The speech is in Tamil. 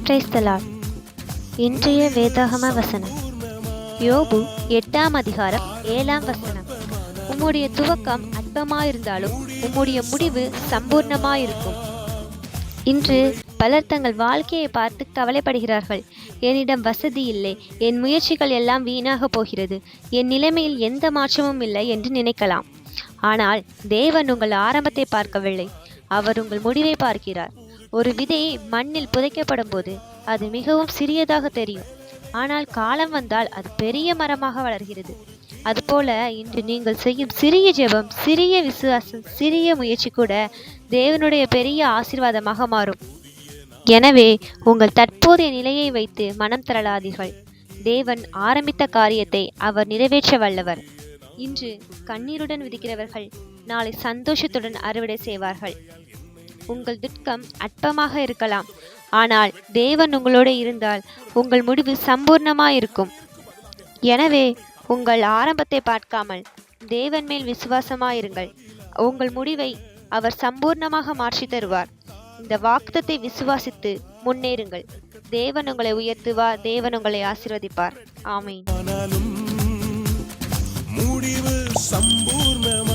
Praise the Lord. இன்றைய வேதாகம வசனம் யோபு 8ஆம் அதிகாரம் 7ஆம் வசனம். உம்முடைய துவக்கம் அற்பமாயிருந்தாலும் உம்முடைய முடிவு சம்பூர்ணமாயிருக்கும். இன்று பலர் தங்கள் வாழ்க்கையை பார்த்து கவலைப்படுகிறார்கள். என்னிடம் வசதி இல்லை, என் முயற்சிகள் எல்லாம் வீணாக போகிறது, என் நிலைமையில் எந்த மாற்றமும் இல்லை என்று நினைக்கலாம். ஆனால் தேவன் உங்கள் ஆரம்பத்தை பார்க்கவில்லை, அவர் உங்கள் முடிவை பார்க்கிறார். ஒரு விதை மண்ணில் புதைக்கப்படும் போது அது மிகவும் சிறியதாக தெரியும், ஆனால் காலம் வந்தால் அது பெரிய மரமாக வளர்கிறது. அதுபோல இன்று நீங்கள் செய்யும் சிறிய ஜெபம், சிறிய விசுவாசம், சிறிய முயற்சி கூட தேவனுடைய பெரிய ஆசீர்வாதமாக மாறும். எனவே உங்கள் தற்போதைய நிலையை வைத்து மனம் தளராதீர்கள். தேவன் ஆரம்பித்த காரியத்தை அவர் நிறைவேற்ற வல்லவர். இன்று கண்ணீருடன் விதைக்கிறவர்கள் நாளை சந்தோஷத்துடன் அறுவடை செய்வார்கள். உங்கள் துக்கம் அற்பமாக இருக்கலாம், ஆனால் தேவன் உங்களோடு இருந்தால் உங்கள் முடிவு சம்பூர்ணமாயிருக்கும். எனவே உங்கள் ஆரம்பத்தை பார்க்காமல் தேவன் மேல் விசுவாசமாயிருங்கள். உங்கள் முடிவை அவர் சம்பூர்ணமாக மாற்றி தருவார். இந்த வாக்குத்தத்தை விசுவாசித்து முன்னேறுங்கள். தேவன் உங்களை உயர்த்துவார். தேவன் உங்களை ஆசீர்வதிப்பார். ஆமென். முடிவு சம்பூர்ணமா